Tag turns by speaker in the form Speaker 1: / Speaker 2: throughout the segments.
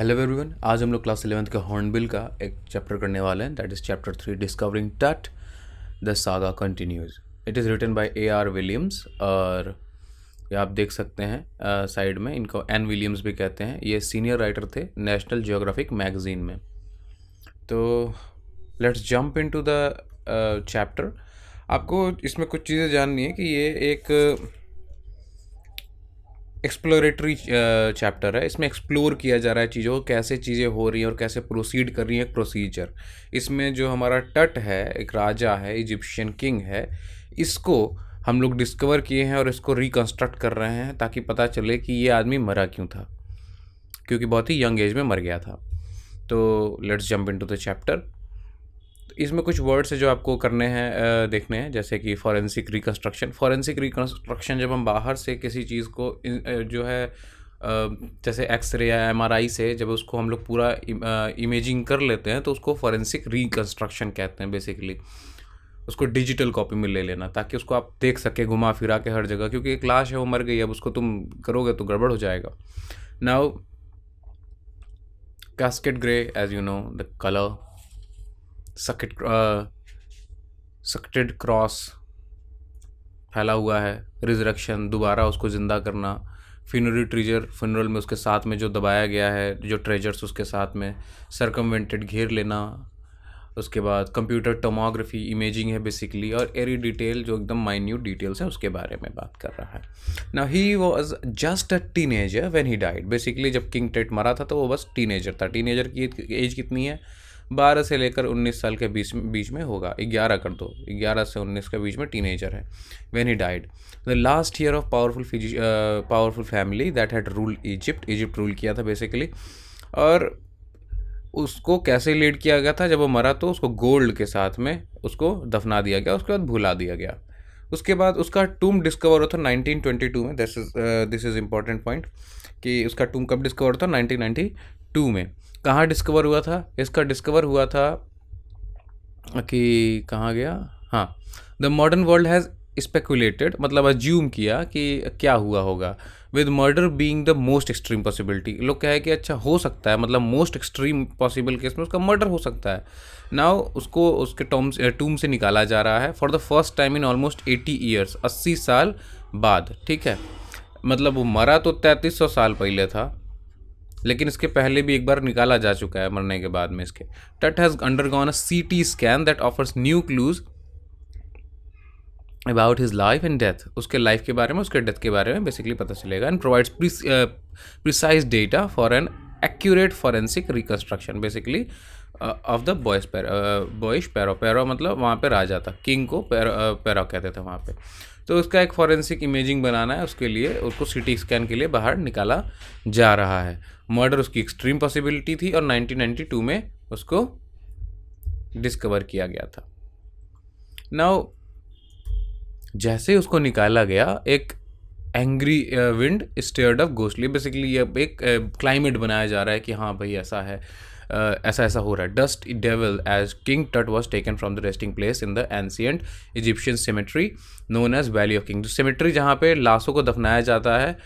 Speaker 1: Hello everyone, आज हम लोग क्लास 11th के हॉर्नबिल का एक चैप्टर करने वाले हैं। That is chapter 3, discovering Tut the saga continues. It is written by A.R. Williams. और ये आप देख सकते हैं साइड में, इनको एन विलियम्स भी कहते हैं। ये सीनियर राइटर थे नेशनल जियोग्राफिक मैगजीन में। तो let's jump into the chapter. आपको इसमें कुछ चीज़ें जाननी है कि ये एक एक्सप्लोरेटरी चैप्टर है। इसमें एक्सप्लोर किया जा रहा है चीज़ों को, कैसे चीज़ें हो रही हैं और कैसे प्रोसीड कर रही हैं, एक प्रोसीजर। इसमें जो हमारा टट है, एक राजा है, इजिप्शियन किंग है, इसको हम लोग डिस्कवर किए हैं और इसको रिकंस्ट्रक्ट कर रहे हैं ताकि पता चले कि ये आदमी मरा क्यों था, क्योंकि बहुत ही यंग एज में मर गया था। तो let's jump into the chapter. इसमें कुछ वर्ड्स है जो आपको करने हैं, देखने हैं, जैसे कि फॉरेंसिक रिकंस्ट्रक्शन। फॉरेंसिक रिकंस्ट्रक्शन जब हम बाहर से किसी चीज़ को जो है जैसे एक्सरे या एमआरआई से जब उसको हम लोग पूरा इमेजिंग कर लेते हैं तो उसको फॉरेंसिक रिकंस्ट्रक्शन कहते हैं। बेसिकली उसको डिजिटल कॉपी में ले लेना ताकि उसको आप देख सके घुमा फिरा के हर जगह, क्योंकि एक लाश है, वो मर गई, अब उसको तुम करोगे तो गड़बड़ हो जाएगा। Now cascade grey, as you know the colour, sucked cross फैला हुआ है, रिजरेक्शन दोबारा उसको ज़िंदा करना, फ्यूनरल ट्रेजर, फ्यूनरल में उसके साथ में जो दबाया गया है, जो ट्रेजर्स उसके साथ में, सरकमवेंटेड घेर लेना, उसके बाद कंप्यूटर टोमोग्राफी इमेजिंग है बेसिकली, और एरी डिटेल जो एकदम माइन्यूट डिटेल्स है उसके बारे में बात कर रहा है। Now he was just a teenager when he died. Basically जब किंग टेट मरा था तो वो बस टीनेजर था। टीनेजर की एज कितनी है? 12 से लेकर 19 साल के बीच में होगा। 11 कर दो, 11 से 19 के बीच में टीनेजर है when he died. The last year of powerful family that had ruled Egypt rule किया था बेसिकली। और उसको कैसे लीड किया गया था? जब वो मरा तो उसको गोल्ड के साथ में उसको दफना दिया गया, उसके बाद भुला दिया गया। उसके बाद उसका टूम डिस्कवर हुआ था 1922 में। दिस इज़ इम्पॉर्टेंट पॉइंट कि उसका टूम कब डिस्कवर हुआ था? 1992 में। कहाँ डिस्कवर हुआ था? इसका डिस्कवर हुआ था कि कहाँ गया, हाँ, the modern world has speculated, मतलब अज्यूम किया कि क्या हुआ होगा, with murder being the most extreme possibility. लोग कहे कि अच्छा हो सकता है, मतलब मोस्ट एक्सट्रीम पॉसिबल केस में उसका मर्डर हो सकता है। नाउ उसको उसके टूम से निकाला जा रहा है for the first time in almost 80 years, 80 साल बाद। ठीक है, मतलब वो मरा तो 3300 साल पहले था, लेकिन इसके पहले भी एक बार निकाला जा चुका है मरने के बाद में इसके। टट has undergone a CT scan that offers new clues about his life and death. उसके लाइफ के बारे में, उसके डेथ के बारे में बेसिकली पता चलेगा। And provides precise data for an accurate forensic reconstruction basically of the boyish पैरो। पैरो मतलब वहाँ पे राजा था, किंग को पैरो कहते थे वहाँ पे। तो उसका एक फॉरेंसिक इमेजिंग बनाना है, उसके लिए उसको CT स्कैन के लिए बाहर निकाला जा रहा है। मर्डर उसकी एक्सट्रीम पॉसिबिलिटी थी और 1992 में उसको डिस्कवर किया गया था। नाउ जैसे उसको निकाला गया, एक angry wind stared up ghostly. Basically ये एक क्लाइमेट बनाया जा रहा है कि हाँ भाई ऐसा है, ऐसा ऐसा हो रहा है। Dust devil as king Tut was taken from the resting place in the ancient Egyptian cemetery known as Valley of King. Cemetery जहाँ पे लाशों को दफनाया जाता है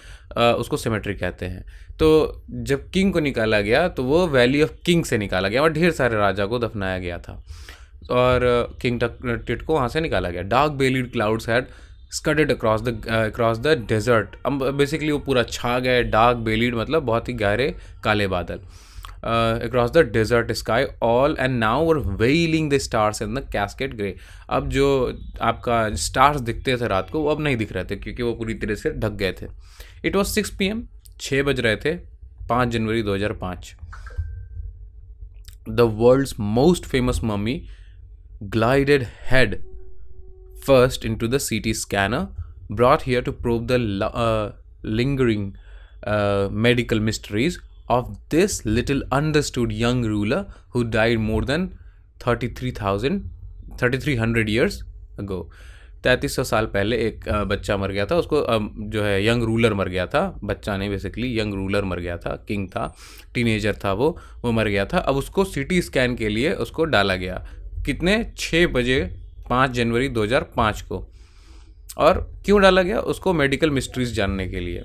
Speaker 1: उसको सेमेट्री कहते हैं। तो जब किंग को निकाला गया तो वो वैली ऑफ किंग से निकाला गया और ढेर सारे राजा को दफनाया गया था और किंग टिट को वहाँ से निकाला गया। Dark bellied clouds had scudded across the desert. अब बेसिकली वो पूरा छा गए। डार्क बेलीड मतलब बहुत ही गहरे काले बादल। Across the desert sky all and now were wailing the stars in the cascade grey. अब जो आपका स्टार्स दिखते थे रात को वो अब नहीं दिख रहे थे क्योंकि वो पूरी तरह से ढक गए थे। इट वॉज 6 PM, 6 बज रहे थे, 5 जनवरी 2005। The world's most famous mummy glided head first into the CT scanner, brought here to probe the lingering medical mysteries of this little understood young ruler who died more than 3300 years ago। 3300 साल पहले एक बच्चा मर गया था, उसको जो है यंग रूलर मर गया था। बच्चा नहीं, बेसिकली यंग रूलर मर गया था, किंग था, टीनेजर था, वो मर गया था। अब उसको CT स्कैन के लिए उसको डाला गया। कितने? 6 बजे 5 जनवरी 2005 को। और क्यों डाला गया? उसको मेडिकल मिस्ट्रीज जानने के लिए।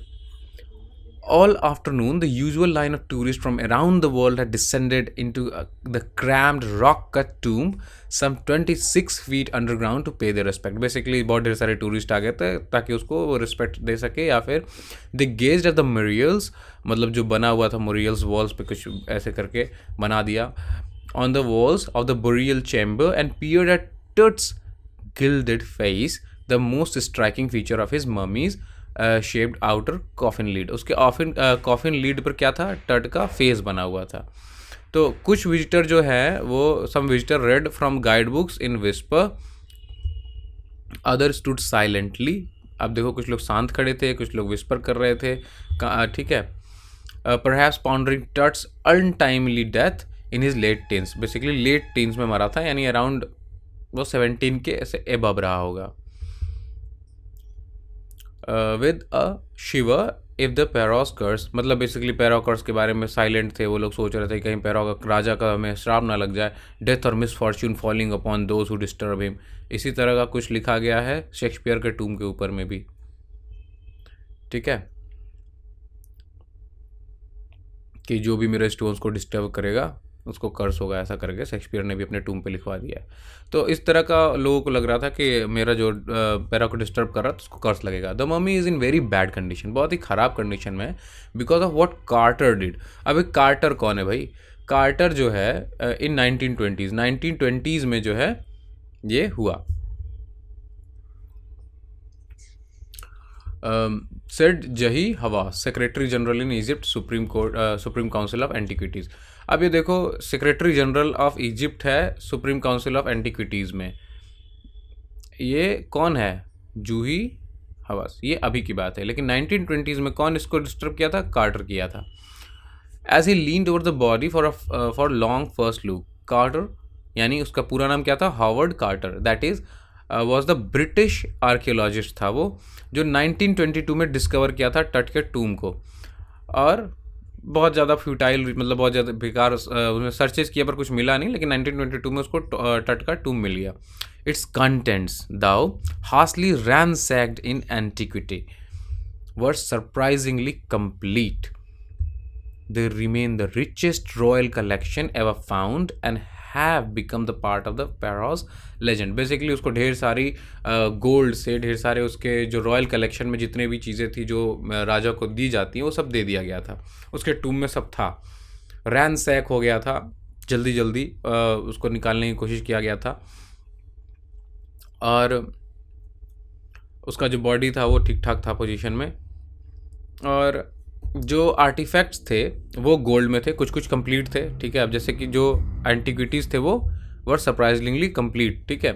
Speaker 1: All afternoon, the usual line of tourists from around the world had descended into the crammed rock-cut tomb, some 26 feet underground, to pay their respect. Basically, बहुत ढेर सारे टूरिस्ट आ गए थे ताकि उसको वो रिस्पेक्ट दे सके, या फिर they gazed at the murals, मतलब जो बना हुआ था murals walls पे कुछ ऐसे करके बना दिया, on the walls of the burial chamber, and peered at Tut's gilded face, the most striking feature of his mummy's shaped outer coffin lead. उसके कॉफिन लीड पर क्या था, टट का फेस बना हुआ था. तो कुछ विजिटर जो है वो some visitor read from guide books in whisper, other stood silently. अब देखो, कुछ लोग शांत खड़े थे, कुछ लोग विस्पर कर रहे थे, ठीक है. Perhaps pondering Tut's untimely death in his late teens. Basically late teens में मरा था, यानी अराउंड वो 17 के ऐसे एबव रहा होगा. With a shiver if the pharaoh's curse, मतलब बेसिकली पैरोकर्स के बारे में साइलेंट थे. वो लोग सोच रहे थे कहीं राजा का हमें श्राप ना लग जाए. डेथ और miss Fortune falling upon those who disturb him. इसी तरह का कुछ लिखा गया है शेक्सपियर के टूम के ऊपर में भी, ठीक है, कि जो भी मेरे स्टोन्स को डिस्टर्ब करेगा उसको कर्स होगा, ऐसा करके शेक्सपियर ने भी अपने टूम पे लिखवा दिया है. तो इस तरह का लोगों को लग रहा था कि मेरा जो पैरा को डिस्टर्ब कर रहा था उसको कर्स लगेगा. The mummy is in very bad condition, बहुत ही ख़राब कंडीशन में, because of what Carter did. अब एक कार्टर कौन है भाई? कार्टर जो है इन 1920s में जो है ये हुआ. सेड जही हवा, secretary general in Egypt, supreme council of antiquities. अब ये देखो, सेक्रेटरी जनरल ऑफ इजिप्ट है सुप्रीम काउंसिल ऑफ एंटिक्विटीज़ में. ये कौन है? जूही हवास. ये अभी की बात है, लेकिन 1920s में कौन इसको डिस्टर्ब किया था? कार्टर किया था. As he leaned over the body for long first look, Carter, यानी उसका पूरा नाम क्या था? Howard Carter. That is was the British archaeologist था वो, जो 1922 में डिस्कवर किया था टट के टूम को. और बहुत ज़्यादा फ्यूटाइल, मतलब बहुत ज़्यादा बेकार, उसमें सर्चेस किया पर कुछ मिला नहीं, लेकिन 1922 में उसको टट का टूम मिल गया. Its contents though harshly ransacked in antiquity were surprisingly complete. They remain the richest royal collection ever found and have become the part of the Pharaoh's legend. Basically उसको ढेर सारी गोल्ड से, ढेर सारे उसके जो रॉयल कलेक्शन में जितने भी चीज़ें थी जो राजा को दी जाती हैं वो सब दे दिया गया था. उसके टूम में सब था. रैनसैक हो गया था, जल्दी जल्दी उसको निकालने की कोशिश किया गया था. और उसका जो बॉडी था वो ठीक ठाक था पोजीशन में. और जो आर्टिफैक्ट्स थे वो गोल्ड में थे, कुछ कुछ कंप्लीट थे, ठीक है. अब जैसे कि जो एंटिक्विटीज़ थे वो वर सरप्राइजिंगली कंप्लीट, ठीक है.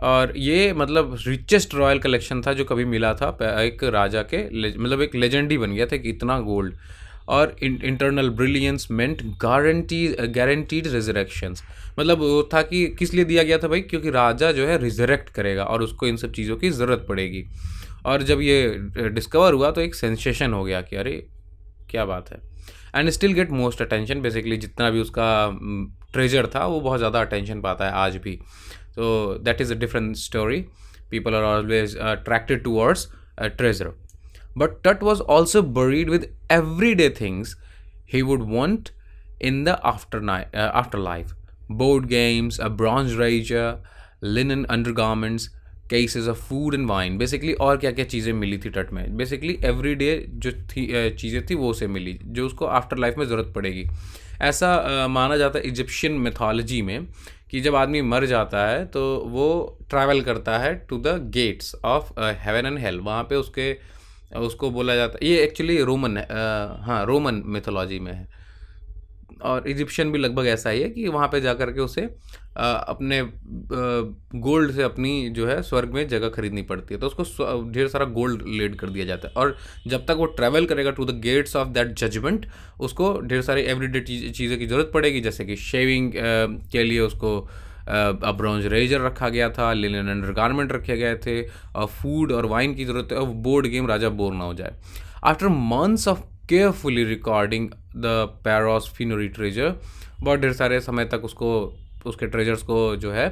Speaker 1: और ये मतलब रिचेस्ट रॉयल कलेक्शन था जो कभी मिला था एक राजा के, मतलब एक लेजेंड ही बन गया था कि इतना गोल्ड. और इंटरनल ब्रिलियंस मेंट गारंटीड रिजरेक्शंस. मतलब वो था कि किस लिए दिया गया था भाई? क्योंकि राजा जो है रिजरेक्ट करेगा और उसको इन सब चीज़ों की ज़रूरत पड़ेगी. और जब ये डिस्कवर हुआ तो एक सेंसेशन हो गया कि अरे क्या बात है. And still get most attention. Basically जितना भी उसका ट्रेजर था वो बहुत ज़्यादा अटेंशन पाता है आज भी. तो that is a different story. People are always attracted towards treasure. But Tut was also buried with everyday things he would want in the afterlife. Board games, a bronze razor, linen undergarments, cases of food and wine. Basically और क्या क्या चीज़ें मिली थी टट में? Basically everyday जो थी चीज़ें थी वो उसे मिली जो उसको आफ्टर लाइफ में ज़रूरत पड़ेगी. ऐसा माना जाता है इजिप्शियन मिथोलॉजी में कि जब आदमी मर जाता है तो वो ट्रैवल करता है to the gates of heaven and hell. वहाँ पे उसको बोला जाता है, ये एक्चुअली रोमन है, हाँ रोमन मिथोलॉजी में है. और इजिप्शियन भी लगभग ऐसा ही है कि वहाँ पे जा कर के उसे अपने गोल्ड से अपनी जो है स्वर्ग में जगह खरीदनी पड़ती है. तो उसको ढेर सारा गोल्ड लेड कर दिया जाता है. और जब तक वो ट्रैवल करेगा to the gates of that judgement, उसको ढेर सारी एवरीडे चीज़ें की ज़रूरत पड़ेगी. जैसे कि शेविंग के लिए उसको ब्रॉन्ज रेजर रखा गया था, लिनन अंडरगारमेंट रखे गए थे, और फूड और वाइन की ज़रूरत है, और बोर्ड गेम राजा बोर ना हो जाए. After months of carefully recording the pharaoh's finery treasure, बहुत ढेर सारे समय तक उसके ट्रेजर्स को जो है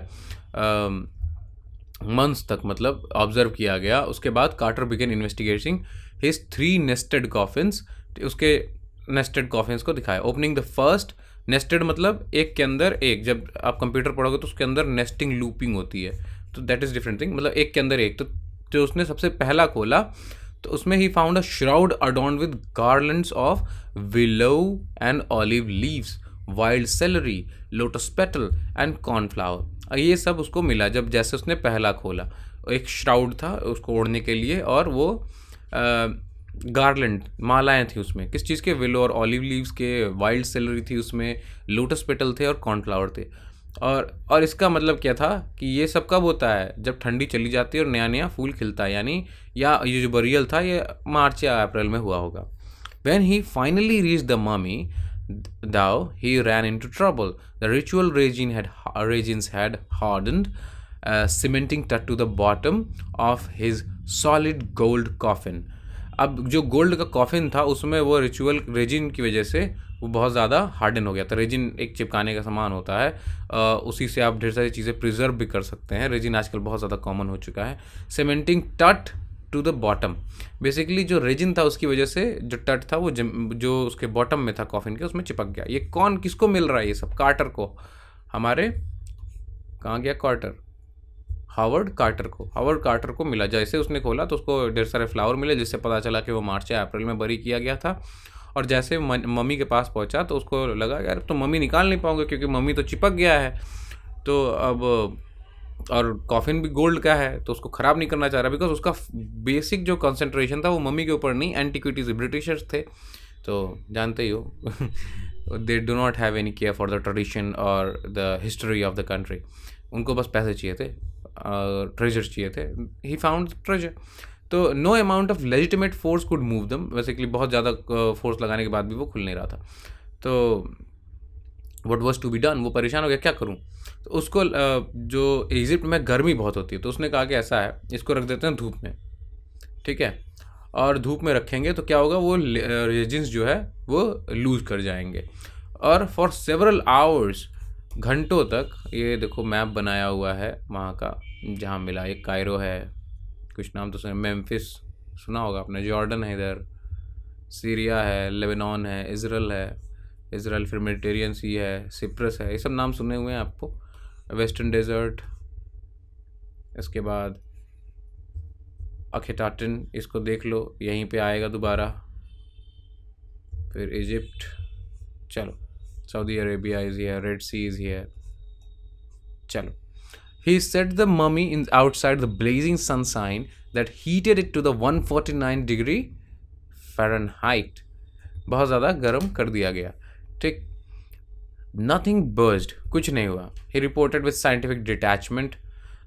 Speaker 1: मंथ्स तक मतलब ऑब्जर्व किया गया। उसके बाद Carter began investigating his 3 nested coffins, उसके नेस्टेड कॉफिन्स को दिखाया। ओपनिंग द फर्स्ट, नेस्टेड मतलब एक के अंदर एक, जब आप कंप्यूटर पढ़ोगे तो उसके अंदर नेस्टिंग लूपिंग होती है, तो दैट इज़ डिफरेंट थिंग, मतलब एक के अंदर एक। तो जो उसने सबसे पहला खोला तो उसमें ही found a shroud adorned with garlands of willow and olive leaves, wild celery, lotus petal and cornflower. ये सब उसको मिला जब जैसे उसने पहला खोला। एक श्राउड था उसको ओढ़ने के लिए, और वो गार्लैंड मालाएं थी उसमें, किस चीज़ के, विलो और ऑलिव लीव्स के, वाइल्ड सेलरी थी उसमें, लोटस पेटल थे और कॉर्नफ्लावर थे। और इसका मतलब क्या था कि ये सब कब होता है, जब ठंडी चली जाती है और नया नया फूल खिलता है, यानी या ये जो बरियल था ये मार्च या अप्रैल में हुआ होगा। When he finally reached the mummy, thou he ran into trouble. The ritual regins had hardened, cementing Tut to the bottom of his solid gold coffin. अब जो गोल्ड का कॉफिन था उसमें वो रिचुअल रेजिन की वजह से वो बहुत ज़्यादा हार्डन हो गया था। रेजिन एक चिपकाने का सामान होता है, उसी से आप ढेर सारी चीज़ें प्रिजर्व भी कर सकते हैं। रेजिन आजकल बहुत ज़्यादा कॉमन हो चुका है। सीमेंटिंग टट टू द बॉटम, बेसिकली जो रेजिन था उसकी वजह से जो टट था वो जो उसके बॉटम में था कॉफिन के, उसमें चिपक गया। ये कौन किसको मिल रहा है ये सब? कार्टर को, हमारे कहाँ गया कार्टर, हावर्ड कार्टर को, हावर्ड कार्टर को मिला। जैसे उसने खोला तो उसको ढेर सारे फ्लावर मिले, जिससे पता चला कि वो मार्च या अप्रैल में बरी किया गया था। और जैसे मम्मी के पास पहुंचा तो उसको लगा यार तो मम्मी निकाल नहीं पाऊंगे क्योंकि मम्मी तो चिपक गया है, तो अब और कॉफिन भी गोल्ड का है तो उसको ख़राब नहीं करना चाह रहा, बिकॉज उसका बेसिक जो कंसंट्रेशन था वो मम्मी के ऊपर नहीं, एंटीक्विटीज ब्रिटिशर्स थे तो जानते ही हो, they do not have any care for the tradition और the history of the country. उनको बस पैसे चाहिए थे, ट्रेजर चाहिए थे। ही फाउंड ट्रेजर, तो no amount of legitimate force could move them, basically बहुत ज़्यादा फोर्स लगाने के बाद भी वो खुल नहीं रहा था। तो what was to be done, वो परेशान हो गया क्या करूं। तो उसको जो इजिप्ट में गर्मी बहुत होती है तो उसने कहा कि ऐसा है इसको रख देते हैं धूप में, ठीक है, और धूप में रखेंगे तो क्या होगा, वो रेजिन्स जो है वो लूज कर जाएंगे। और फॉर सेवरल आवर्स, घंटों तक, ये देखो मैप बनाया हुआ है वहाँ का जहाँ मिला, एक कायरो है, कुछ नाम तो सुना, मेम्फिस सुना होगा आपने, जॉर्डन है इधर, सीरिया है, लेबनान है, इसराइल फिर मेडिटेरियन सी है, सिप्रस है, ये सब नाम सुने हुए हैं आपको, वेस्टर्न डेजर्ट, इसके बाद अखेटाटन, इसको देख लो यहीं पे आएगा दोबारा, फिर इजिप्ट, चलो Saudi Arabia is here, Red Sea is here, चलो। He set the mummy outside the blazing sunshine that heated it to the 149 degree Fahrenheit. बहुत ज़्यादा गर्म कर दिया गया, ठीक। Nothing burst, कुछ नहीं हुआ। He reported with scientific detachment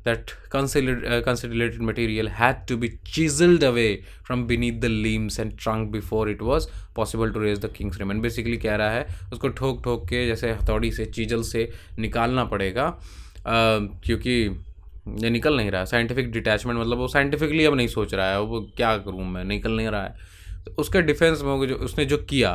Speaker 1: that considered material had to be chiseled away from beneath the limbs and trunk before it was possible to raise the king's remains. Basically कह रहा है उसको ठोक ठोक के जैसे हथौड़ी से, चीजल से निकालना पड़ेगा, क्योंकि ये निकल नहीं रहा। साइंटिफिक डिटैचमेंट मतलब वो साइंटिफिकली अब नहीं सोच रहा है, वो क्या करूँ मैं, निकल नहीं रहा है। तो उसके डिफेंस में जो उसने जो किया,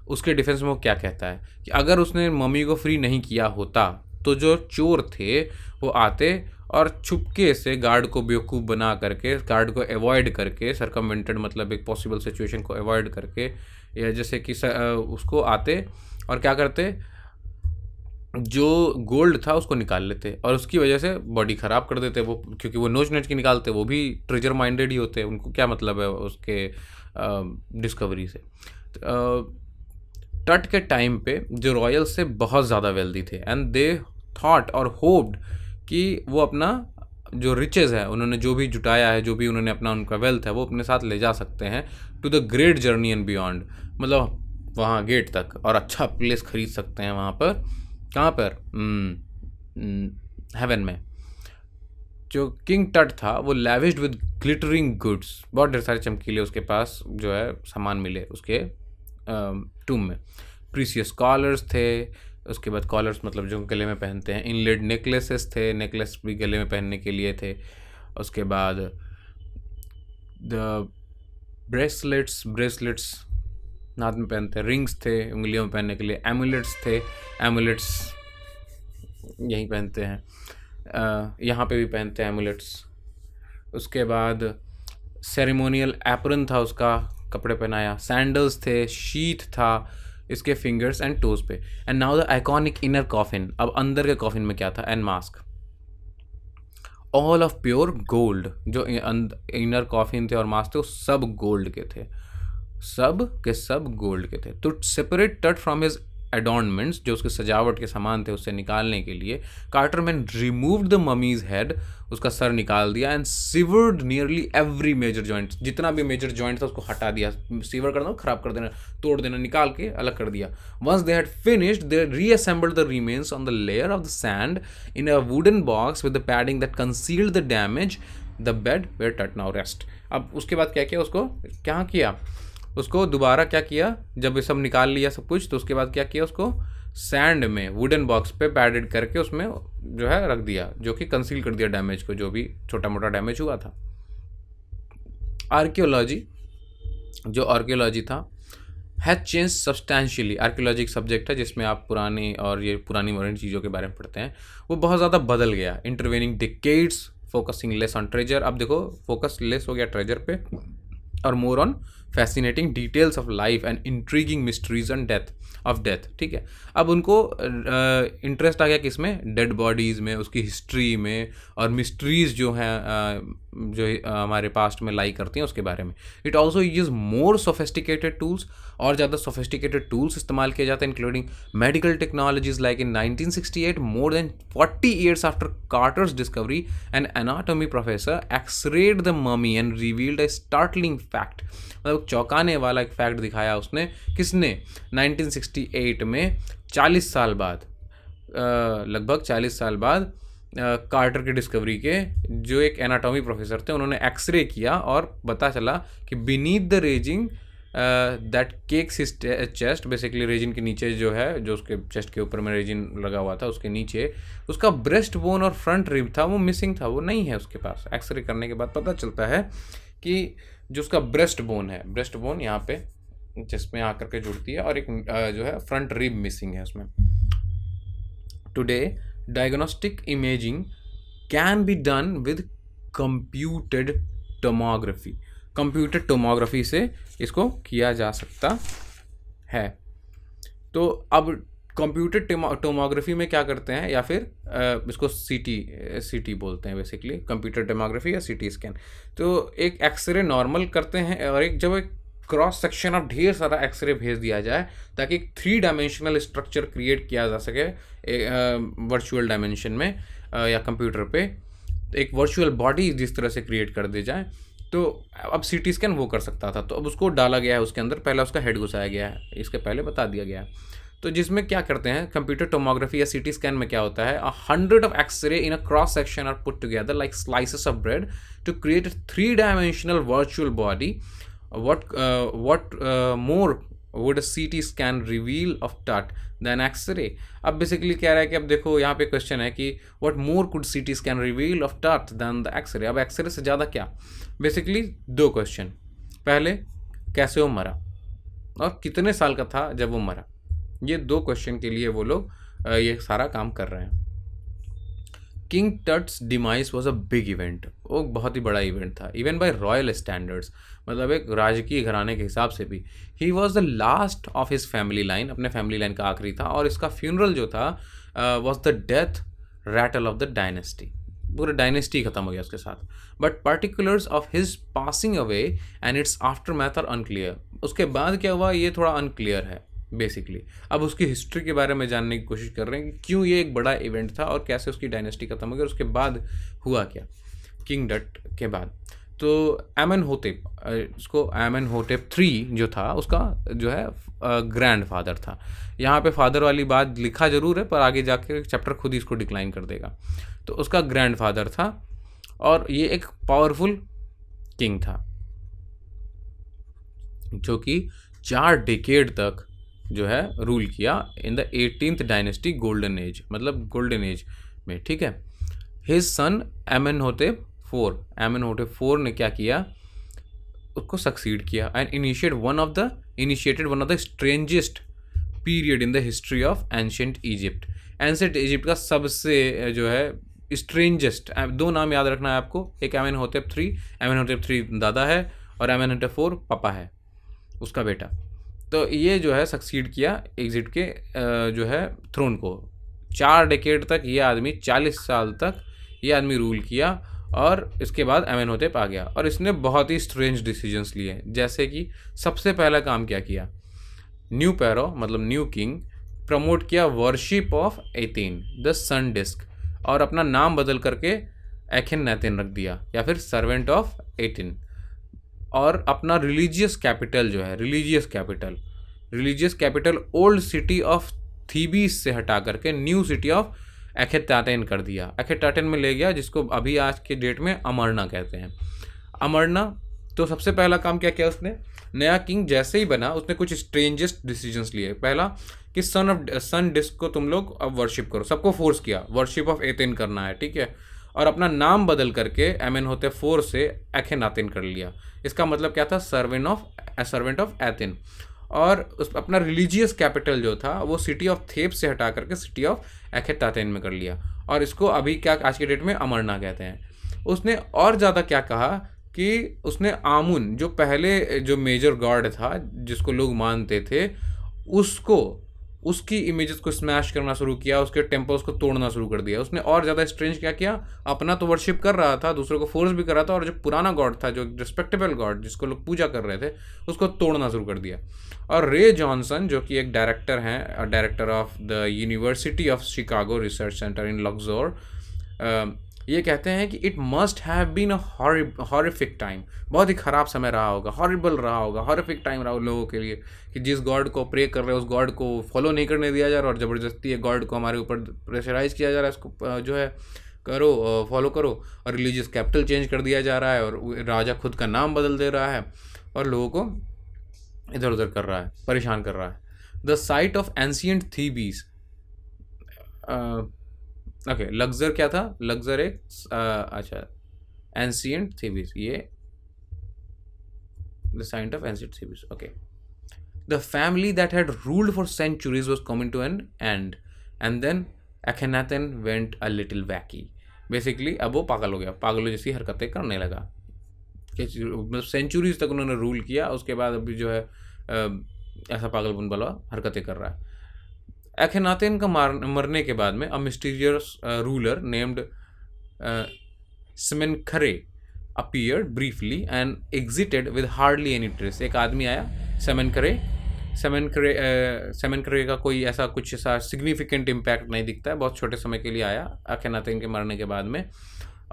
Speaker 1: उसके डिफेंस में वो क्या कहता है कि अगर उसने मम्मी को फ्री नहीं किया होता तो जो चोर थे वो आते और छुपके से गार्ड को बेवकूफ़ बना करके, गार्ड को अवॉइड करके, सरकमवेंटेड मतलब एक पॉसिबल सिचुएशन को अवॉइड करके, या जैसे कि उसको आते और क्या करते, जो गोल्ड था उसको निकाल लेते और उसकी वजह से बॉडी ख़राब कर देते वो, क्योंकि वो नोच नोच के निकालते, वो भी ट्रेजर माइंडेड ही होते हैं, उनको क्या मतलब है उसके डिस्कवरी से। टट के टाइम पे जो रॉयल्स से बहुत ज़्यादा वेल्दी थे एंड दे थॉट और होप्ड कि वो अपना जो रिचेज़ है, उन्होंने जो भी जुटाया है, जो भी उन्होंने अपना उनका वेल्थ है वो अपने साथ ले जा सकते हैं to the great journey and beyond, मतलब वहाँ गेट तक, और अच्छा प्लेस खरीद सकते हैं वहाँ पर। कहाँ पर? हेवन में। जो किंग टट था वो लैविश्ड विद ग्लिटरिंग गुड्स, बहुत ढेर सारे चमकीले उसके पास जो है सामान मिले उसके टूम में। प्रीसियस कॉलर्स थे, उसके बाद कॉलर्स मतलब जो गले में पहनते हैं, इनलेड नेकलेसेस थे, नेकलेस भी गले में पहनने के लिए थे। उसके बाद द ब्रेसलेट्स हाथ में पहनते हैं, रिंग्स थे उंगलियों में पहनने के लिए, एमुलेट्स थे, एमुलेट्स यहीं पहनते हैं। यहाँ पे भी पहनते हैं एमुलेट्स। उसके बाद सेरेमोनियल एप्रन था उसका, कपड़े पहनाया, सैंडल्स थे, शीथ था इसके फिंगर्स एंड टोज पे। And now the iconic inner coffin, अब अंदर के कॉफिन में क्या था, and mask all of pure gold. जो इनर कॉफिन थे और मास्क थे वो सब गोल्ड के थे, सब के सब गोल्ड के थे। तो सेपरेट टट फ्रॉम हिज एडॉर्नमेंट्स, जो उसके सजावट के सामान थे उससे निकालने के लिए, कार्टरमैन रिमूव्ड द ममीज हेड, उसका सर निकाल दिया, and severed nearly every major joint, जितना भी मेजर जॉइंट था उसको हटा दिया। सीवर करना, खराब कर देना, तोड़ देना, निकाल के अलग कर दिया। Once they had finished they reassembled the remains on the layer of the sand in a wooden box with the padding that concealed the damage, the bed where Tut now rest. अब उसके बाद क्या किया, उसको क्या किया, उसको दोबारा क्या किया, जब ये सब निकाल लिया सब कुछ, तो उसके बाद क्या किया, उसको सैंड में वुडन बॉक्स पे पैडेड करके उसमें जो है रख दिया, जो कि कंसील कर दिया डैमेज को, जो भी छोटा मोटा डैमेज हुआ था। आर्कियोलॉजी, जो आर्कियोलॉजी था, हैज चेंज सब्सटैंशियली। आर्कियोलॉजी एक सब्जेक्ट है जिसमें आप पुरानी और ये पुरानी मॉडर्न चीज़ों के बारे में पढ़ते हैं, वो बहुत ज़्यादा बदल गया। Intervening decades, focusing less on treasure, अब देखो फोकस लेस हो गया ट्रेजर पे और more on fascinating details of life and intriguing mysteries and death. ठीक है, अब उनको इंटरेस्ट आ गया किसमें, डेड बॉडीज़ में, उसकी हिस्ट्री में, और मिस्ट्रीज जो हैं जो हमारे पास्ट में लाई करती हैं उसके बारे में। It also use more sophisticated tools, और ज़्यादा सोफिस्टिकेटेड टूल्स इस्तेमाल किए जाते हैं, including medical technologies like in 1968, more than 40 years after Carter's discovery, an anatomy professor x-rayed the mummy and revealed a startling fact. मतलब चौंकाने वाला एक फैक्ट दिखाया उसने, किसने, 1968 में, 40 साल बाद, लगभग 40 साल बाद कार्टर की डिस्कवरी के, जो एक एनाटॉमी प्रोफेसर थे, उन्होंने एक्सरे किया और पता चला कि beneath the raising that cakes his chest, basically resin के नीचे जो है, जो उसके चेस्ट के ऊपर में रेजिन लगा हुआ था उसके नीचे, उसका ब्रेस्ट बोन और फ्रंट रिब था वो मिसिंग था, वो नहीं है उसके पास। एक्सरे करने के बाद पता चलता है कि जो उसका ब्रेस्ट बोन है, ब्रेस्ट बोन यहाँ पे जिसमें आकर के जुड़ती है, और एक जो है फ्रंट रिब मिसिंग है उसमें। Today diagnostic imaging can be done with computed tomography, computed tomography से इसको किया जा सकता है। तो अब कंप्यूटेड टोमोग्राफी में क्या करते हैं, या फिर इसको सीटी बोलते हैं बेसिकली, कंप्यूटर टोमोग्राफी या सीटी स्कैन। तो एक एक्सरे नॉर्मल करते हैं, और एक जब एक क्रॉस सेक्शन ऑफ ढेर सारा एक्सरे भेज दिया जाए ताकि एक 3 डायमेंशनल स्ट्रक्चर क्रिएट किया जा सके वर्चुअल डायमेंशन में या कंप्यूटर पे, एक वर्चुअल बॉडी जिस तरह से क्रिएट कर दी जाए। तो अब सीटी स्कैन वो कर सकता था, तो अब उसको डाला गया है उसके अंदर, पहले उसका हेड घुसाया गया है, इसके पहले बता दिया गया है। तो जिसमें क्या करते हैं कंप्यूटर टोमोग्राफी या सीटी स्कैन में क्या होता है, 100 of x-ray in a cross section are put together like slices of bread to create 3 dimensional virtual body. what more would a CT scan reveal of TUT than X-ray? अब basically कह रहा है कि अब देखो यहाँ पे क्वेश्चन है कि what more could CT scan reveal of TUT than the X-ray? अब X-ray से ज़्यादा क्या, बेसिकली 2 क्वेश्चन। पहले, कैसे वो मरा, और कितने साल का था जब वो मरा। ये 2 क्वेश्चन के लिए वो लोग ये सारा काम कर रहे हैं। King Tut's demise was a big event, वो बहुत ही बड़ा इवेंट था, इवन बाय रॉयल स्टैंडर्ड्स, मतलब एक राजकीय घराने के हिसाब से भी। He was the last of his family line, अपने फैमिली लाइन का आखिरी था, और इसका फ्यूनरल जो था was the death rattle of the dynasty, पूरा डायनेस्टी खत्म हो गया उसके साथ। But particulars of his passing away and its aftermath are unclear, उसके बाद क्या हुआ ये थोड़ा अनक्लियर है बेसिकली। अब उसकी हिस्ट्री के बारे में जानने की कोशिश कर रहे हैं कि क्यों ये एक बड़ा इवेंट था और कैसे उसकी डायनेस्टी खत्म हो गई और उसके बाद हुआ क्या किंग डट के बाद। तो एमेनहोटेप, उसको एमेनहोटेप 3 जो था उसका जो है ग्रैंड फादर था। यहाँ पे फादर वाली बात लिखा जरूर है पर आगे जाके चैप्टर खुद ही इसको डिक्लाइन कर देगा। तो उसका ग्रैंड फादर था और ये एक पावरफुल किंग था जो कि 4 डेकेड तक जो है रूल किया in the 18th dynasty golden age, मतलब गोल्डन एज में। ठीक है, हिज सन एमेनहोटेप 4 ने क्या किया, उसको सक्सीड किया and initiated one of the strangest period in the history of ancient Egypt. Ancient Egypt का सबसे जो है स्ट्रेंजेस्ट, दो नाम याद रखना है आपको, एक एमेनहोटेप थ्री, एमेनहोटेप थ्री दादा है और एमेनहोटेप फोर पापा है उसका बेटा। तो ये जो है सक्सीड किया एग्जिट के जो है थ्रोन को। 4 डेकेड तक ये आदमी, 40 साल तक ये आदमी रूल किया और इसके बाद एमेनहोटेप आ गया और इसने बहुत ही स्ट्रेंज डिसीजंस लिए। जैसे कि सबसे पहला काम क्या किया, न्यू पैरो मतलब न्यू किंग प्रमोट किया worship of Aten the sun disc, और अपना नाम बदल करके एखेनाथेन रख दिया या फिर सर्वेंट ऑफ एथेन। और अपना रिलीजियस कैपिटल जो है, religious capital old city of Thebes से हटा करके न्यू सिटी ऑफ एखेटाटेन कर दिया, एखेटाटेन में ले गया, जिसको अभी आज के डेट में अमरना कहते हैं। अमरना, तो सबसे पहला काम क्या किया उसने, नया किंग जैसे ही बना उसने कुछ स्ट्रेंजेस्ट डिसीजंस लिए। पहला कि सन डिस्क को तुम लोग अब वर्शिप करो, सबको फोर्स किया वर्शिप ऑफ एथेन करना है, ठीक है। और अपना नाम बदल करके एमेनहोटेप फोर से एखेनातेन कर लिया। इसका मतलब क्या था, सर्वेंट ऑफ एथेन। और उस अपना रिलीजियस कैपिटल जो था वो सिटी ऑफ थेब्स से हटा करके सिटी ऑफ एखेटातेन में कर लिया, और इसको अभी क्या आज के डेट में अमरना कहते हैं। उसने और ज़्यादा क्या कहा कि उसने आमुन, जो पहले जो मेजर गॉड था जिसको लोग मानते थे, उसकी इमेजेस को स्मैश करना शुरू किया, उसके टेम्पल्स को तोड़ना शुरू कर दिया। उसने और ज़्यादा स्ट्रेंज क्या किया, अपना तो वर्शिप कर रहा था, दूसरों को फोर्स भी कर रहा था, और जो पुराना गॉड था, जो रिस्पेक्टेबल गॉड जिसको लोग पूजा कर रहे थे, उसको तोड़ना शुरू कर दिया। और रे जॉनसन जो कि एक डायरेक्टर हैं, director of the university of Chicago research centre in Luxor, ये कहते हैं कि it must have been a horrific time, बहुत ही ख़राब समय रहा होगा, हॉरिबल रहा होगा, हॉरिफिक टाइम रहा लोगों के लिए, कि जिस गॉड को प्रे कर रहे हैं उस गॉड को फॉलो नहीं करने दिया जा रहा, और ज़बरदस्ती ये गॉड को हमारे ऊपर प्रेशराइज किया जा रहा है, इसको जो है करो, फॉलो करो, और रिलीजियस कैपिटल चेंज कर दिया जा रहा है, और राजा खुद का नाम बदल दे रहा है और लोगों को इधर उधर कर रहा है, परेशान कर रहा है। The site of ancient Thebes, okay, Luxor क्या था, लक्सर एक अच्छा, एंशिएंट थीबीज, ये the site of ancient Thebes, okay. The family that had ruled for centuries was coming to an end, and then Akhenaten went a little wacky. Basically अब वो पागल हो गया, पागलों जैसी हरकतें करने लगा, मतलब सेंचुरीज तक उन्होंने रूल किया, उसके बाद अभी जो है ऐसा पागलपन वाला हरकतें कर रहा है। एखेनातेन का मरने के बाद में a mysterious ruler named Smenkhkare appeared briefly and exited with hardly any trace. एक आदमी आया, सेमेनखरे का कोई ऐसा कुछ ऐसा सिग्निफिकेंट इम्पैक्ट नहीं दिखता है, बहुत छोटे समय के लिए आया एखेनातेन के मरने के बाद में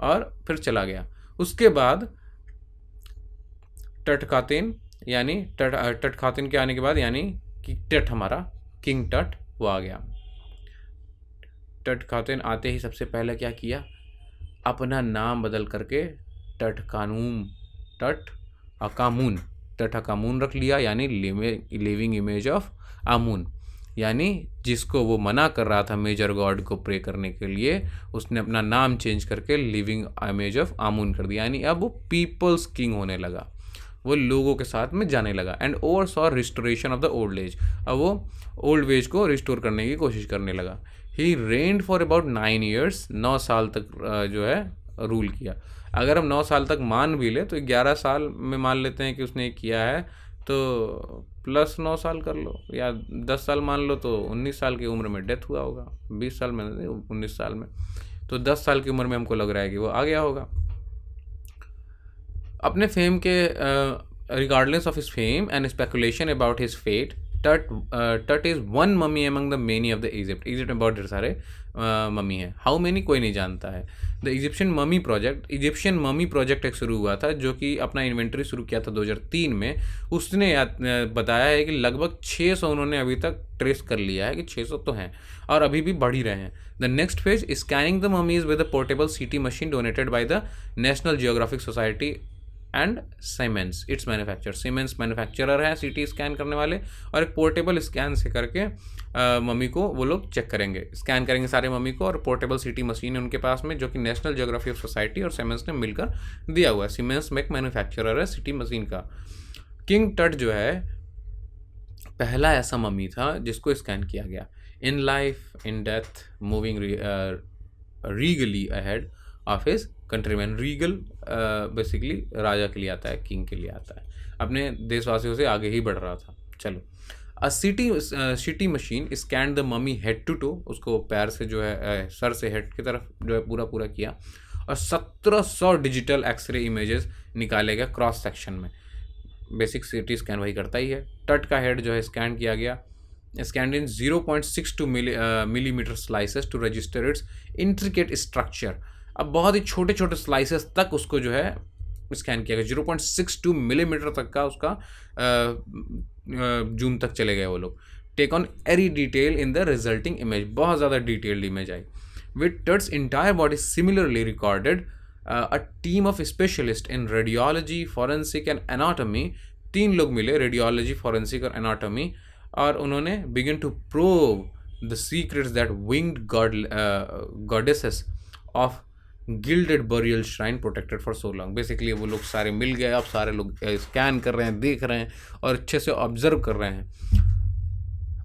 Speaker 1: और फिर चला गया। उसके बाद टटकातेन, यानी टटकातेन के आने के बाद, यानी कि टट, हमारा किंग टट वो आ गया। टटकातेन आते ही सबसे पहले क्या किया, अपना नाम बदल करके टटकामून रख लिया, यानी लिविंग इमेज ऑफ आमून, यानी जिसको वो मना कर रहा था मेजर गॉड को प्रे करने के लिए, उसने अपना नाम चेंज करके लिविंग इमेज ऑफ आमून कर दिया, यानी अब वो पीपल्स किंग होने लगा, वो लोगों के साथ में जाने लगा। And over saw restoration of the old age, अब वो ओल्ड एज को रिस्टोर करने की कोशिश करने लगा। ही रेन्ड फॉर अबाउट 9 years, 9 साल तक जो है रूल किया। अगर हम 9 साल तक मान भी ले तो 11 साल में मान लेते हैं कि उसने किया है, तो प्लस 9 साल कर लो, या 10 साल मान लो, तो 19 साल की उम्र में डेथ हुआ होगा, 20 साल में, 19 साल में, तो 10 साल की उम्र में हमको लग रहा है कि वो आ गया होगा। अपने फेम के regardless of his fame and speculation about his fate, Tut is one mummy among the many of the Egypt में बहुत ढेर सारे मम्मी हैं। हाउ मैनी कोई नहीं जानता है। द इजिप्शियन ममी प्रोजेक्ट एक शुरू हुआ था, जो कि अपना इन्वेंट्री शुरू किया था 2003 में। उसने बताया है कि लगभग 600 उन्होंने अभी तक ट्रेस कर लिया है, कि 600 तो हैं और अभी भी बढ़ ही रहे हैं। The next phase scanning the mummies with a portable CT machine donated by the National Geographic Society and Siemens its manufacture. Siemens manufacturer है सीटी स्कैन करने वाले, और एक पोर्टेबल स्कैन से करके मम्मी को वो लोग चेक करेंगे, स्कैन करेंगे सारे मम्मी को, और पोर्टेबल सीटी मशीन है उनके पास में, जो कि नेशनल जियोग्राफी ऑफ सोसाइटी और सीमेंस ने मिलकर दिया हुआ है। सीमेंस में एक मैन्युफैक्चरर है सीटी मशीन का। किंग टट जो है पहला ऐसा मम्मी था जिसको स्कैन किया गया। In life, in death, moving regally ahead of his countryman. Regal basically राजा के लिए आता है, किंग के लिए आता है, अपने देशवासियों से आगे ही बढ़ रहा था। चलो, a CT machine scan the mummy head to toe, उसको पैर से जो है सर से हेड की तरफ जो है पूरा पूरा किया, और 1700 डिजिटल एक्सरे इमेजेस निकाले गए क्रॉस सेक्शन में। बेसिक सिटी स्कैन वही करता ही है। टट का हेड जो है स्कैन किया गया, scanned in 0.62 millimeter slices to register its intricate structure। अब बहुत ही छोटे छोटे स्लाइसेस तक उसको जो है स्कैन किया गया, 0.62 मिलीमीटर तक का उसका जूम तक चले गए वो लोग। Take on airy detail in the resulting image, बहुत ज़्यादा डिटेल्ड इमेज आई। With Tut's entire body similarly recorded, a team of specialist in radiology, forensic and anatomy, 3 लोग मिले, रेडियोलॉजी, फॉरेंसिक और एनाटॉमी, और उन्होंने begin to probe the secrets that winged goddesses of gilded burial shrine protected for so long. Basically वो लोग सारे मिल गए, अब सारे लोग स्कैन कर रहे हैं, देख रहे हैं और अच्छे से ऑब्जर्व कर रहे हैं।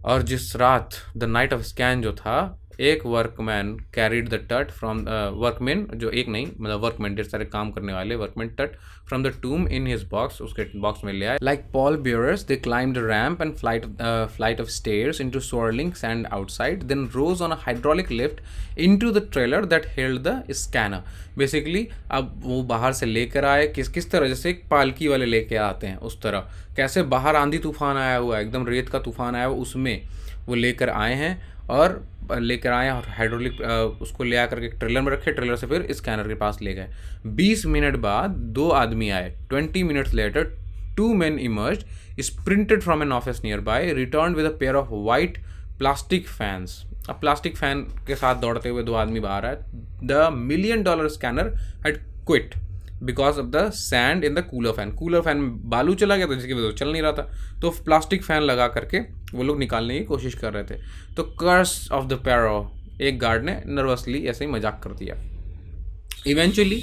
Speaker 1: और जिस रात द नाइट ऑफ स्कैन जो था, एक वर्कमैन कैरीड द टट फ्रॉम वर्कमैन, जो एक नहीं मतलब वर्कमैन, ढेर सारे काम करने वाले वर्कमैन, टट from the टूम in his box, उसके बॉक्स में ले आए। Like Paul bearers they climbed ramp and flight of stairs into swirling sand outside, then rose on a hydraulic lift into the trailer that held the scanner। Basically अब वो बाहर से लेकर आए, किस तरह, जैसे एक पालकी वाले लेके आते हैं उस तरह, कैसे बाहर आंधी तूफान आया हुआ है, एकदम रेत का तूफान आया हुआ, उसमें वो लेकर आए हैं और हाइड्रोलिक उसको ले आकर के ट्रेलर में रखे, ट्रेलर से फिर स्कैनर के पास ले गए। 20 मिनट बाद 2 आदमी आए। 20 minutes later 2 men emerged, sprinted from an office nearby, returned with a pair of white plastic fans। अब प्लास्टिक फैन के साथ दौड़ते हुए 2 आदमी बाहर आए। The $1 million scanner had quit because of the sand in the cooler fan. Cooler fan में बालू चला गया था जिसकी वजह से चल नहीं रहा था, तो प्लास्टिक फैन लगा करके वो लोग निकालने की कोशिश कर रहे थे। तो कर्स ऑफ द पैरो, एक गार्ड ने नर्वसली ऐसे ही मजाक कर दिया। इवेंचुअली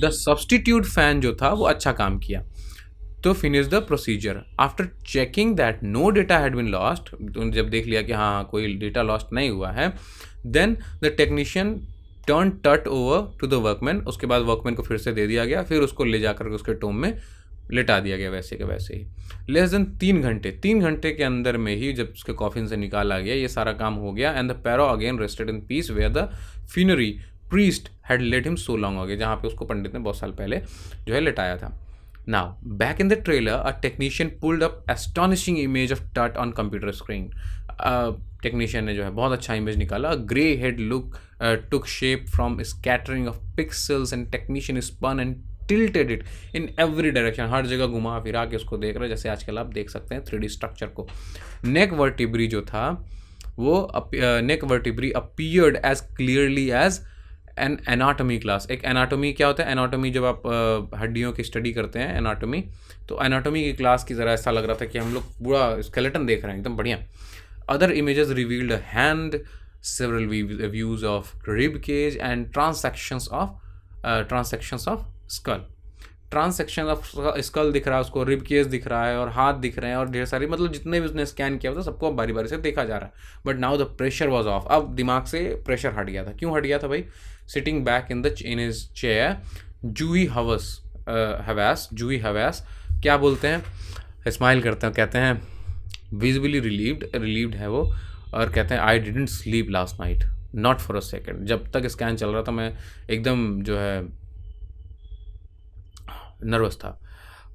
Speaker 1: द सब्सटीट्यूट फैन जो था वो अच्छा काम किया, तो finish the procedure. After checking that no data had been lost, तो जब देख लिया कि हाँ कोई डेटा लॉस्ट नहीं हुआ है, देन द टेक्नीशियन टर्न टट ओवर टू द वर्कमैन। उसके बाद वर्कमैन को फिर से दे दिया गया, फिर उसको ले जाकर के उसके टोम में लेटा दिया गया वैसे के वैसे ही। लेस देन 3 घंटे के अंदर में ही जब उसके कॉफिन से निकाला गया, ये सारा काम हो गया। And the pharaoh again rested in peace where the funerary priest had laid him so long ago, जहाँ पे उसको पंडित ने बहुत साल पहले जो है लेटाया था। Now, back in the trailer, a technician pulled up astonishing image of Tut on computer screen। Technician ने जो है बहुत अच्छा इमेज निकाला। Grey head look took shape from scattering of pixels and technician spun and tilted it in every direction। हर जगह घुमा फिरा के उसको देख रहे हैं, जैसे आजकल आप देख सकते हैं 3D स्ट्रक्चर को। नेक वर्टिब्री जो था वो neck vertebrae appeared as clearly as an anatomy class. एक एनाटॉमी क्या होता है, एनाटॉमी जब आप हड्डियों की स्टडी करते हैं एनाटॉमी, तो एनाटॉमी की क्लास की ज़रा ऐसा लग रहा था कि हम लोग पूरा स्केलेटन देख रहे हैं, एकदम बढ़िया। Other images revealed a hand, several views of rib cage and transsections of skull. Transsection of skull दिख रहा है उसको, रिब केज दिख रहा है और हाथ दिख रहे हैं और ढेर सारी, मतलब जितने भी उसने स्कैन किया था सबको बारी बारी से देखा जा रहा है। But now the pressure was of, अब दिमाग से प्रेशर हट गया था। क्यों हट गया था भाई? Sitting back in his chair, Zahi Hawass क्या बोलते हैं, स्माइल करते हैं, कहते हैं विजिबली रिलीव्ड है वो, और कहते हैं I didn't sleep last night not for a second. जब तक स्कैन चल रहा था मैं एकदम जो है नर्वस था,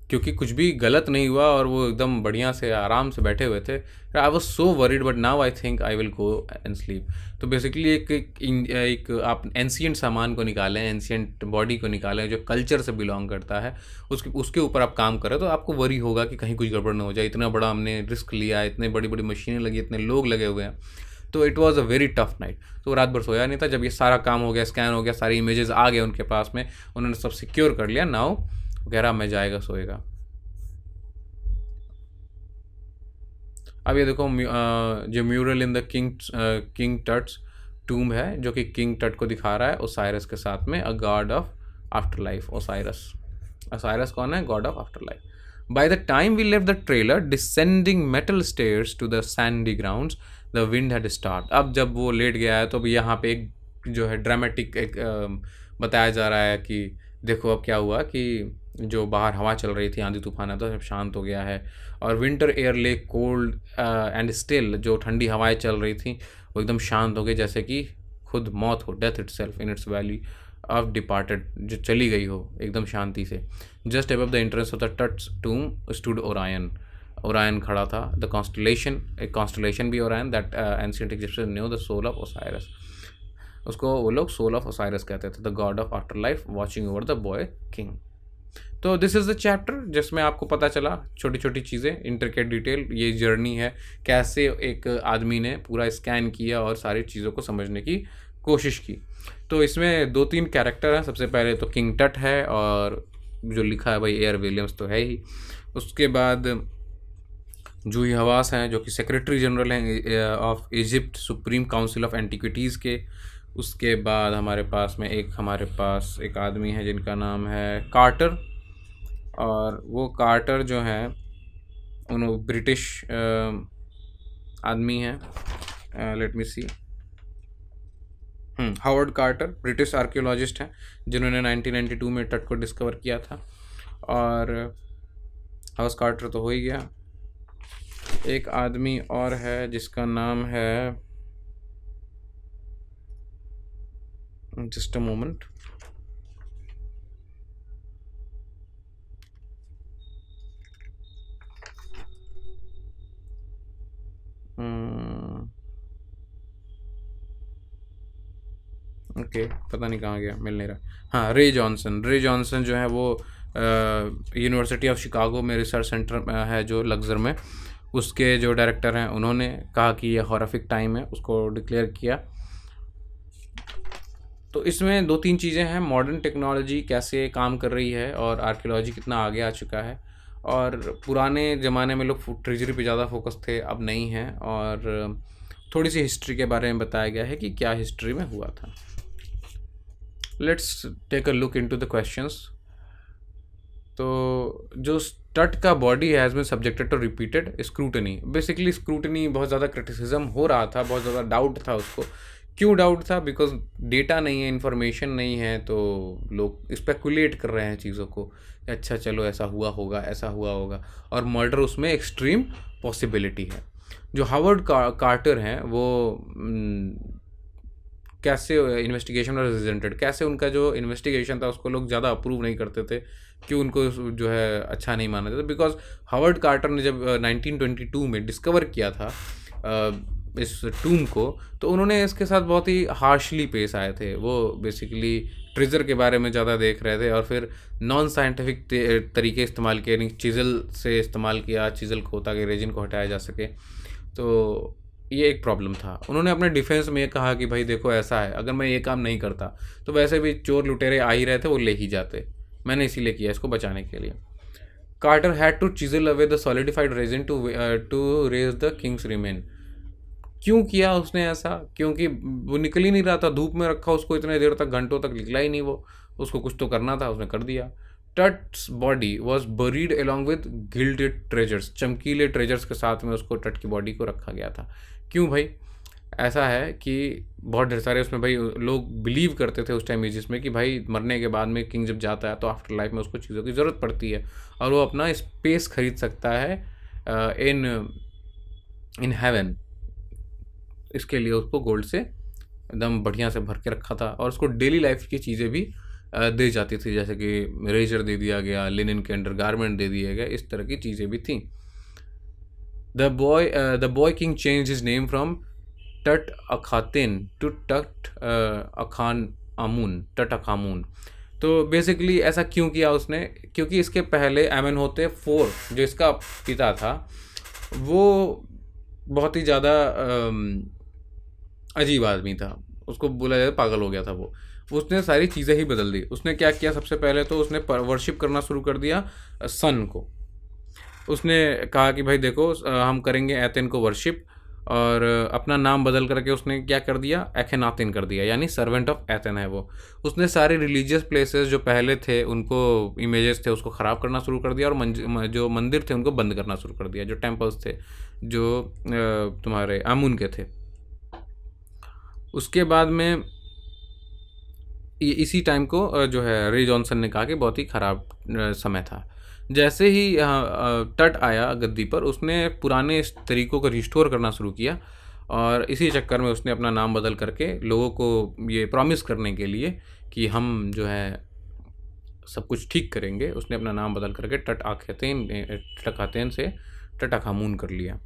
Speaker 1: क्योंकि कुछ भी गलत नहीं हुआ और वो एकदम बढ़िया से आराम से बैठे हुए थे। I was so worried but now I think I will go and sleep. तो बेसिकली एक आप एंशियंट सामान को निकालें, एंशियंट बॉडी को निकालें जो कल्चर से बिलोंग करता है, उसके ऊपर आप काम करें तो आपको वरी होगा कि कहीं कुछ गड़बड़ ना हो जाए। इतना बड़ा हमने रिस्क लिया, इतने बड़ी बड़ी मशीनें लगी, इतने लोग लगे हुए हैं, तो it was a very tough night. तो रात भर सोया नहीं था। जब ये सारा काम हो गया, स्कैन हो गया, सारी इमेजेस आ गए उनके पास में, उन्होंने सब सिक्योर कर लिया। नाउ कह रहा मैं जाएगा सोएगा। अब ये देखो जो म्यूरल इन द किंग टट्स टूम है, जो कि किंग टट को दिखा रहा है ओसाइरस के साथ में, a god of after life. Osiris कौन है? God of after life. By the time we left the trailer descending metal stairs to the sandy grounds, the wind had start. अब जब वो लेट गया है तो अब यहाँ पे एक जो है ड्रामेटिक एक बताया जा रहा है कि देखो अब क्या हुआ कि जो बाहर हवा चल रही थी, आंधी तूफान आता, सब शांत हो गया है। और विंटर एयर ले कोल्ड एंड स्टिल, जो ठंडी हवाएं चल रही थी वो एकदम शांत हो गई, जैसे कि खुद मौत हो, death itself in its valley of departed, जो चली गई हो एकदम शांति से। Just above the entrance of the Tut's tomb stood Orion, Orion खड़ा था। द कॉन्स्टलेशन, एक कॉन्स्टलेशन भी Orion, that ancient Egyptians knew the soul of Osiris, उसको वो लोग सोल ऑफ ओसाइरस कहते थे, the god of after life watching over the boy king. तो दिस इज़ द चैप्टर जिसमें आपको पता चला छोटी छोटी चीज़ें, इंटरकेट डिटेल, ये जर्नी है कैसे एक आदमी ने पूरा स्कैन किया और सारी चीज़ों को समझने की कोशिश की। तो इसमें 2-3 कैरेक्टर हैं। सबसे पहले तो किंग टट है, और जो लिखा है भाई एयर विलियम्स तो है ही। उसके बाद जूही हवास हैं, जो कि सेक्रेटरी जनरल हैं of Egypt supreme council of antiquities के। उसके बाद हमारे पास एक आदमी है जिनका नाम है कार्टर, और वो कार्टर जो हैं उन्होंने ब्रिटिश आदमी हैं, लेट मी सी, हावर्ड कार्टर ब्रिटिश आर्कियोलॉजिस्ट हैं जिन्होंने 1992 में तट को डिस्कवर किया था। और हाउस कार्टर तो हो ही गया। एक आदमी और है जिसका नाम है, जस्ट अ मोमेंट, ओके पता नहीं कहाँ गया, मिल नहीं रहा। हाँ, रे जॉनसन जो है वो यूनिवर्सिटी ऑफ शिकागो में रिसर्च सेंटर है जो लग्जर में, उसके जो डायरेक्टर हैं उन्होंने कहा कि ये हॉरिफिक टाइम है, उसको डिक्लेयर किया। तो इसमें 2-3 चीज़ें हैं, मॉडर्न टेक्नोलॉजी कैसे काम कर रही है और आर्कियोलॉजी कितना आगे आ चुका है। और पुराने ज़माने में लोग ट्रेजरी पे ज़्यादा फोकस थे, अब नहीं है। और थोड़ी सी हिस्ट्री के बारे में बताया गया है कि क्या हिस्ट्री में हुआ था। Let's take a look into the questions. तो जो स्टट का body has been subjected to repeated scrutiny, basically scrutiny, बहुत ज़्यादा क्रिटिसिज्म हो रहा था, बहुत ज़्यादा डाउट था उसको। क्यों डाउट था? बिकॉज डेटा नहीं है, इन्फॉर्मेशन नहीं है, तो लोग स्पेकुलेट कर रहे हैं चीज़ों को, अच्छा चलो ऐसा हुआ होगा, ऐसा हुआ होगा। और मर्डर उसमें एक्सट्रीम पॉसिबिलिटी है। जो हावर्ड कार्टर हैं वो कैसे इन्वेस्टिगेशन और रिजल्टेड, कैसे उनका जो इन्वेस्टिगेशन था उसको लोग ज़्यादा अप्रूव नहीं करते थे, क्यों उनको जो है अच्छा नहीं माना जाता। बिकॉज हावर्ड कार्टर ने जब 1922 में डिस्कवर किया था इस टूम को, तो उन्होंने इसके साथ बहुत ही हार्शली पेश आए थे। वो बेसिकली ट्रेजर के बारे में ज़्यादा देख रहे थे और फिर नॉन साइंटिफिक तरीके इस्तेमाल किए, यानी चिज़ल से इस्तेमाल किया, चिज़ल को, ताकि रेजिन को हटाया जा सके। तो ये एक प्रॉब्लम था। उन्होंने अपने डिफेंस में ये कहा कि भाई देखो ऐसा है, अगर मैं ये काम नहीं करता तो वैसे भी चोर लुटेरे आ ही रहे थे, वो ले ही जाते, मैंने इसीलिए किया इसको बचाने के लिए। Carter had to chisel away the solidified resin to raise the king's remain. क्यों किया उसने ऐसा? क्योंकि वो निकल ही नहीं रहा था, धूप में रखा उसको इतने देर तक, घंटों तक निकला ही नहीं वो, उसको कुछ तो करना था, उसने कर दिया। Tut's body was buried along with gilded treasures, चमकीले ट्रेजर्स के साथ में उसको, टट की बॉडी को रखा गया था। क्यों भाई? ऐसा है कि बहुत ढेर सारे उसमें भाई लोग बिलीव करते थे उस टाइम एजिस में कि भाई मरने के बाद में किंग जब जाता है तो आफ्टर लाइफ में उसको चीज़ों की ज़रूरत पड़ती है और वो अपना स्पेस खरीद सकता है इन हेवन। इसके लिए उसको गोल्ड से एकदम बढ़िया से भर के रखा था और उसको डेली लाइफ की चीज़ें भी दी जाती थी, जैसे कि रेजर दे दिया गया, लिनन के अंडर गारमेंट दे दिए गए, इस तरह की चीज़ें भी थी। The boy king change his name from टट अखातिन टू टट अखान आमून, टट अखामून। तो बेसिकली ऐसा क्यों किया उसने? क्योंकि इसके पहले एमेनहोतेप 4 जो इसका पिता था वो बहुत ही ज़्यादा अजीब आदमी था, उसको बोला जाए पागल हो गया था वो। उसने सारी चीज़ें ही बदल दी। उसने क्या किया? सबसे पहले तो उसने वर्शिप करना शुरू कर दिया सन को। उसने कहा कि भाई देखो हम करेंगे एथेन को वर्शिप, और अपना नाम बदल करके उसने क्या कर दिया? एखेनातिन कर दिया, यानी सर्वेंट ऑफ एथेन है वो। उसने सारे रिलीजियस प्लेसेस जो पहले थे उनको, इमेजेस थे, उसको ख़राब करना शुरू कर दिया, और जो मंदिर थे उनको बंद करना शुरू कर दिया, जो टेम्पल्स थे जो तुम्हारे आमून के थे। उसके बाद में इसी टाइम को जो है रे जॉनसन ने कहा कि बहुत ही ख़राब समय था। जैसे ही टट आया गद्दी पर, उसने पुराने इस तरीक़ों को रिस्टोर करना शुरू किया और इसी चक्कर में उसने अपना नाम बदल करके लोगों को ये प्रॉमिस करने के लिए कि हम जो है सब कुछ ठीक करेंगे, उसने अपना नाम बदल करके टट आखेतेन से टटआखामून कर लिया।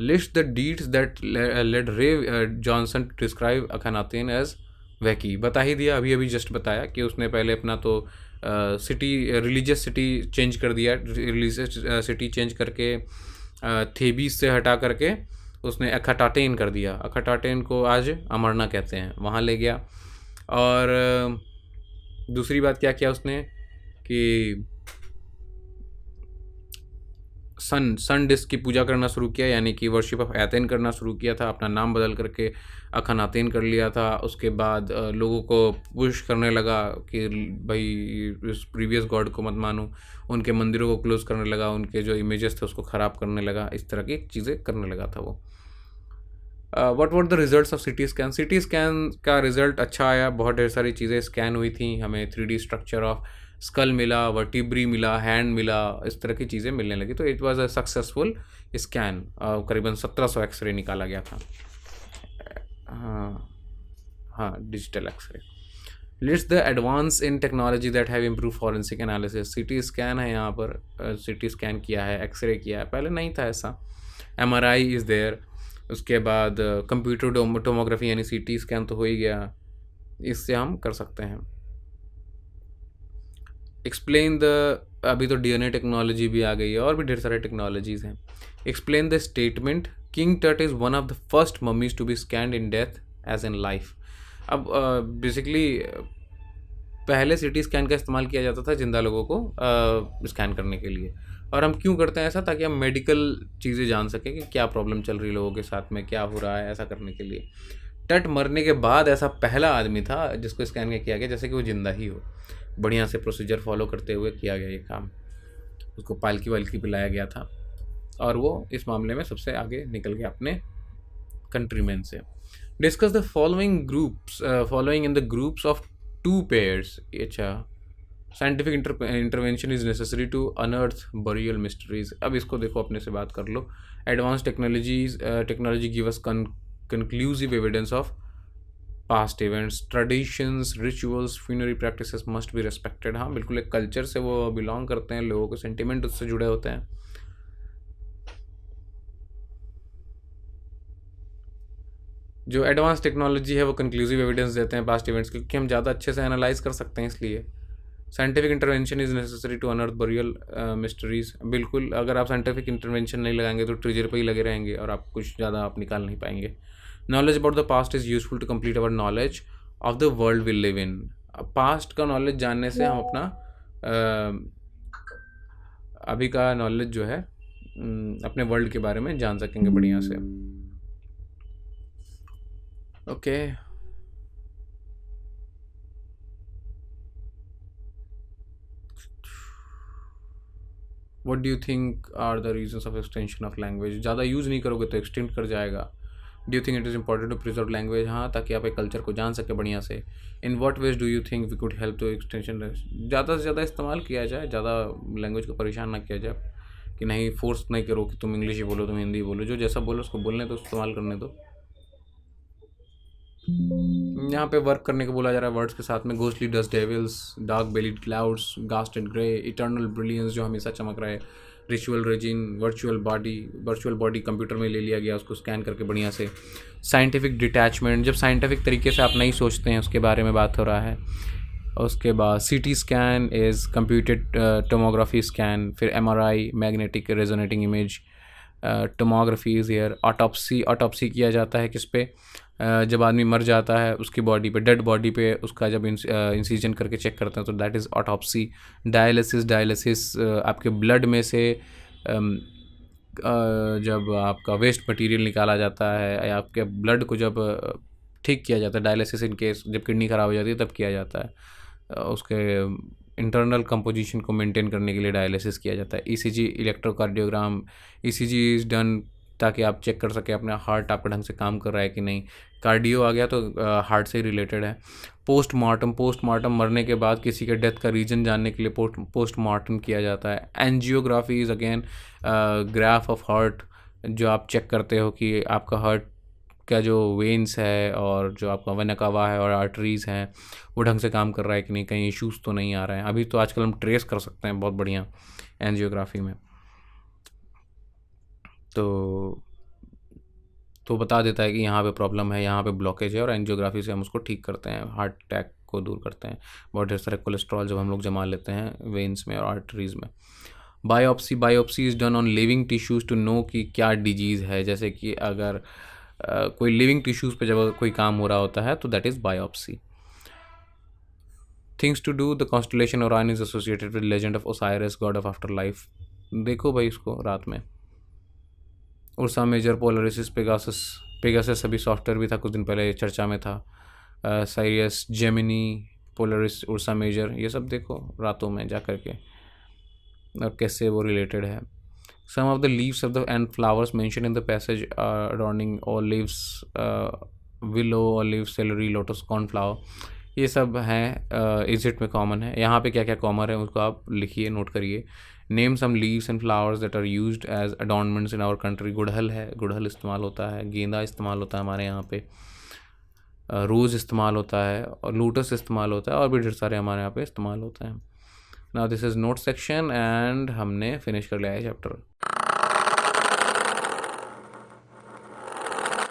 Speaker 1: List the deeds that led Ray Johnson to describe Akhenaten as wacky. बता ही दिया, अभी अभी जस्ट बताया कि उसने पहले अपना तो सिटी रिलीजियस सिटी चेंज कर दिया, रिलीजियस सिटी चेंज करके थेबीस से हटा करके उसने अखटाटेन कर दिया। अखटाटेन को आज अमरना कहते हैं, वहाँ ले गया। और दूसरी बात क्या किया उसने कि सन डिस्क की पूजा करना शुरू किया, यानी कि वर्शिप ऑफ एथेन करना शुरू किया था। अपना नाम बदल करके अखनातेन कर लिया था। उसके बाद लोगों को पुश करने लगा कि भाई इस प्रीवियस गॉड को मत मानो, उनके मंदिरों को क्लोज करने लगा, उनके जो इमेजेस थे उसको ख़राब करने लगा, इस तरह की चीज़ें करने लगा था वो। What were the results of CT scan? CT scan का रिजल्ट अच्छा आया, बहुत ढेर सारी चीज़ें स्कैन हुई थी, हमें 3D स्ट्रक्चर ऑफ स्कल मिला, वर्टिब्री मिला, हैंड मिला, इस तरह की चीज़ें मिलने लगी। तो it was a successful scan. करीबन 1700 एक्सरे निकाला गया था। हाँ हाँ, digital X ray. List the advance in technology that have improve forensic analysis. CT scan है यहाँ पर, सीटी स्कैन किया है, एक्सरे किया है, पहले नहीं था ऐसा। MRI is there. उसके बाद कंप्यूटर टोमोग्राफी यानी सीटी स्कैन तो हो ही गया, इससे हम कर सकते हैं। एक्सप्लेन द, अभी तो DNA टेक्नोलॉजी भी आ गई है और भी ढेर सारे टेक्नोलॉजीज़ हैं। Explain the statement King Tut is one of the first mummies to be scanned in death as in life. अब बेसिकली पहले CT स्कैन का इस्तेमाल किया जाता था जिंदा लोगों को स्कैन करने के लिए। और हम क्यों करते हैं ऐसा? ताकि हम मेडिकल चीज़ें जान सकें कि क्या प्रॉब्लम चल रही है लोगों के साथ में, क्या हो रहा है, ऐसा करने के लिए। टट मरने के बाद ऐसा पहला आदमी था जिसको स्कैन किया गया जैसे कि वो जिंदा ही हो। बढ़िया से प्रोसीजर फॉलो करते हुए किया गया ये काम। उसको पालकी वालकी पिलाया गया था और वो इस मामले में सबसे आगे निकल गया अपने कंट्रीमैन से। Discuss the following in the groups of 2 pairs. अच्छा, scientific intervention is necessary to unearth burial mysteries. अब इसको देखो, अपने से बात कर लो। Advance technology give us conclusive evidence of past events, traditions, rituals, funerary practices must be respected। हाँ बिल्कुल, एक कल्चर से वो बिलोंग करते हैं, लोगों के सेंटिमेंट उससे जुड़े होते हैं। जो एडवांस टेक्नोलॉजी है वो कंक्लूसिव एविडेंस देते हैं पास्ट इवेंट्स, क्योंकि हम ज़्यादा अच्छे से एनालाइज कर सकते हैं इसलिए। Scientific intervention is necessary to unearth burial mysteries. बिल्कुल, अगर आप साइंटिफिक इंटरवेंशन नहीं लगाएंगे तो ट्रेजर पे ही लगे रहेंगे और आप कुछ ज़्यादा आप निकाल नहीं पाएंगे। Knowledge about the past is useful to complete our knowledge of the world we live in. Past का नॉलेज जानने से हम अपना अभी का नॉलेज जो है अपने वर्ल्ड के बारे में जान सकेंगे बढ़िया से। Okay, what do you think are the reasons of extension of language? ज़्यादा यूज़ नहीं करोगे तो एक्सटेंड कर जाएगा। Do you think it is important to preserve language? हाँ, ताकि आप एक कल्चर को जान सके बढ़िया से। In what ways do you think we could help to extension? ज़्यादा से ज़्यादा इस्तेमाल किया जाए, ज़्यादा लैंग्वेज को परेशान ना किया जाए, कि नहीं फोर्स नहीं करो कि तुम इंग्लिश ही बोलो, तुम हिंदी बोलो, जो जैसा बोलो उसको बोलने दो, इस्तेमाल करने दो। यहाँ पे वर्क करने को बोला जा रहा है वर्ड्स के साथ में। Ghostly dust devils, dark bellied clouds, gaunt and grey, eternal brilliance जो हमेशा चमक रहा है, ritual resin, virtual body computer में ले लिया गया, उसको स्कैन करके बढ़िया से। साइंटिफिक डिटैचमेंट, जब साइंटिफिक तरीके से आप नहीं सोचते हैं उसके बारे में बात हो रहा है। उसके बाद CT scan is computed tomography scan, फिर MRI magnetic resonating image, tomography is here. Autopsy किया जाता है किस पे? जब आदमी मर जाता है उसकी बॉडी पे, डेड बॉडी पे उसका जब इंसिजन करके चेक करते हैं तो दैट इज़ ऑटोप्सी। डायलिसिस आपके ब्लड में से जब आपका वेस्ट मटेरियल निकाला जाता है या आपके ब्लड को जब ठीक किया जाता है, डायलिसिस इन केस जब किडनी ख़राब हो जाती है तब किया जाता है। उसके इंटरनल कंपोजिशन को मेंटेन करने के लिए डायलिसिस किया जाता है। ECG electrocardiogram, ECG is done ताकि आप चेक कर सकें अपना हार्ट आपका ढंग से काम कर रहा है कि नहीं। कार्डियो आ गया तो हार्ट से रिलेटेड है। पोस्टमार्टम मरने के बाद किसी के डेथ का रीज़न जानने के लिए पोस्टमार्टम किया जाता है। Angiography is again graph of heart, जो आप चेक करते हो कि आपका हार्ट का जो वेन्स है और जो आपका वेना कावा है और आर्टरीज़ हैं वो ढंग से काम कर रहा है कि नहीं, कहीं इश्यूज़ तो नहीं आ रहे हैं। अभी तो आजकल हम ट्रेस कर सकते हैं बहुत बढ़िया एंजियोग्राफी में, तो बता देता है कि यहाँ पे प्रॉब्लम है, यहाँ पे ब्लॉकेज है, और एंजियोग्राफी से हम उसको ठीक करते हैं, हार्ट अटैक को दूर करते हैं। बहुत ढेर सारे कोलेस्ट्रॉल जब हम लोग जमा लेते हैं वेन्स में और आर्टरीज़ में। Biopsy is done on living tissues to know कि क्या डिजीज़ है। जैसे कि अगर कोई लिविंग टिश्यूज़ पे जब कोई काम हो रहा होता है तो that is biopsy. Things to do, the constellation Orion is associated with legend of Osiris, god of after life. देखो भाई इसको रात में। उर्सा मेजर, पोलरिस, पेगासस अभी सॉफ्टवेयर भी था, कुछ दिन पहले चर्चा में था। Sirius, Gemini, Polaris, Ursa Major, ये सब देखो रातों में जा कर के और कैसे वो रिलेटेड है। Some of the leaves of the and flowers mentioned in the passage are adorning olives, willow, olive, celery, lotus, cornflower, ये सब हैं इजिप्ट में कॉमन है। यहाँ पे क्या क्या कॉमन है उसको आप लिखिए, नोट करिए। Name some leaves and flowers that are used as adornments in our country. गुड़हल है, गुड़हल इस्तेमाल होता है, गेंदा इस्तेमाल होता है हमारे यहाँ पे, रोज़ इस्तेमाल होता है, और लोटस इस्तेमाल होता है, और भी ढेर सारे हमारे यहाँ पे इस्तेमाल होते हैं। Now this is note section and हमने फिनिश कर लिया है चैप्टर।